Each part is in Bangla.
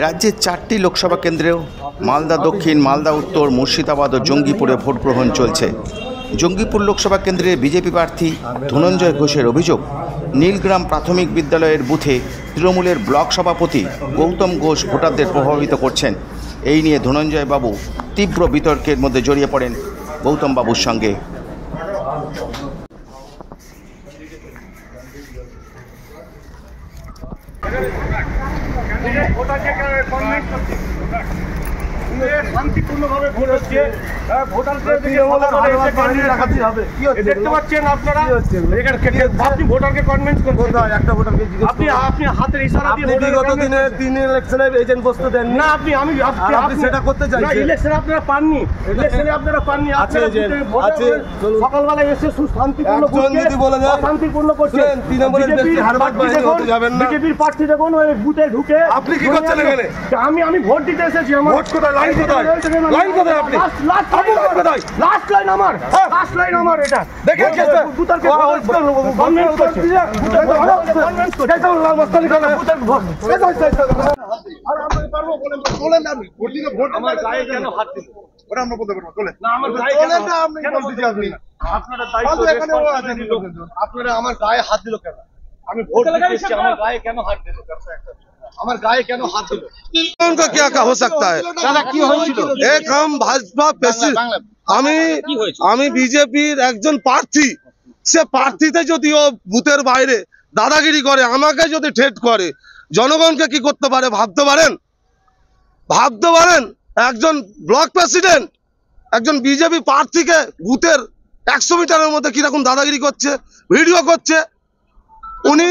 রাজ্যের 4টি লোকসভা কেন্দ্রেও মালদা দক্ষিণ, মালদা উত্তর, মুর্শিদাবাদ ও জঙ্গিপুরে ভোট গ্রহণ চলছে। জঙ্গিপুর লোকসভা কেন্দ্রে বিজেপি প্রার্থী ধনঞ্জয় ঘোষের অভিযোগ, নীলগ্রাম প্রাথমিক বিদ্যালয়ের বুথে তৃণমূলের ব্লক সভাপতি গৌতম ঘোষ ভোটারদের প্রভাবিত করছেন। এই নিয়ে ধনঞ্জয় বাবু তীব্র বিতর্কের মধ্যে জড়িয়ে পড়েন গৌতম বাবুর সঙ্গে। শান্তিপূর্ণভাবে ভোট হচ্ছে, দেখতে পাচ্ছেন আপনারা। আপনি ভোটারকে কনভিন্স করছেন, আপনি হাতের ইশারা দিয়ে বিগত দিনে 3 ইলেকশনে এজেন্ট বসতে দেন না। আপনি সেটা করতে চাইছেন। ইলেকশনে আপনারা পাননি, ইলেকশনে আপনারা পাননি। সকালবেলায় এসে শান্তিপূর্ণ শান্তিপূর্ণ করছেন। বিজেপির প্রার্থী দেখুন বুথে ঢুকে আপনি কি করছেন এখানে? আমি ভোট দিতে এসেছি। আমার ভোট কোথায়? লাইন কোথায়? লাইন কোথায়? আপনি লাস্ট লাইন আমার, লাস্ট লাইন আমার। এটা দেখেন কেসে বুতারকে গভর্নমেন্ট করছে, গভর্নমেন্ট করছে। মস্তানি করে বুতার ভোট আর আমরা পারবো বলেন না। আপনি ভোট দিতে ভোট আমার গায়ে কেন হাত দিল? ওরা আমরা বলতে পারবো বলেন না। আমার গায়ে কেন আপনি বলতে চাচ্ছেন? আপনারা দায়িত্ব এখানে ও আছে, আপনারা আমার গায়ে হাত দিল কেন? আমি ভোট দিতেছি, আমার গায়ে কেন হাত দিল? আমার গায়ে কেন হাত দিল? उनका क्या हो सकता है? एक हम भाजपा আমি বিজেপির একজন প্রার্থী, সে প্রার্থীতে যদি ও বুথের বাইরে দাদাগিরি করে, আমাকে যদি ঠেট করে, জনগণকে কি করতে পারে ভাবতে পারেন? একজন ব্লক প্রেসিডেন্ট একজন বিজেপি প্রার্থীকে বুথের 100 মিটারের মধ্যে কিরকম দাদাগিরি করছে, ভিডিও করছে। উনি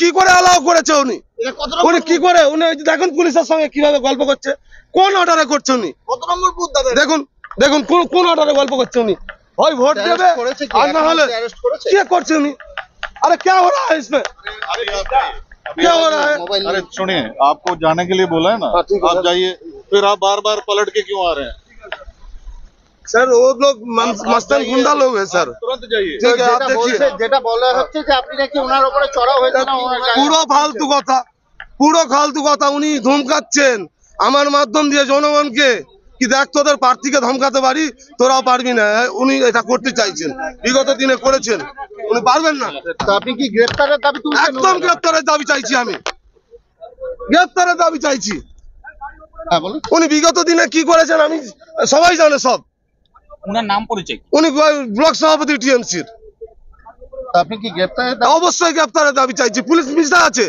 কি করে অ্যালাউ করেছে? উনি কি করে? উনি দেখুন পুলিশের সঙ্গে কিভাবে গল্প করছে, কোন অর্ডারে করছে উনি? দেখুন দেখুন কোন অর্ডারে গল্প করছে উনি। ওই ভোট দেবে আর না হলে কি করছে উনি? अरे क्या हो रहा है इसमें? क्या हो रहा है? अरे सुनिए, आपको जाने के लिए बोला है ना, आप जाइए। फिर आप बार बार पलट के क्यों आ रहे हैं? सर वो लोग मस्तन गुंडा लोग है सर। तुरंत जाइए। ठीक है, आप देखिए। পুরো ফালতু কথা উনি ধমকাচ্ছেন আমার মাধ্যম দিয়ে জনগণকে, কি দেখ তোদের প্রার্থীকে ধমকাতে পারি, তোরাও পারবি না। উনি এটা করতে চাইছেন, বিগত দিনে করেছেন, উনি পারবেন না। আপনি কি গ্রেফতারের দাবি তুলছেন? একদম গ্রেফতারের দাবি চাইছি, আমি গ্রেফতারের দাবি চাইছি। উনি বিগত দিনে কি করেছেন আমি সবাই জানে, সব। উনার নাম পরিচয়? উনি ব্লক সভাপতি টিএমসির। আপনি কি গ্রেফতারের? অবশ্যই গ্রেফতারের দাবি চাইছি। পুলিশ মিশা আছে,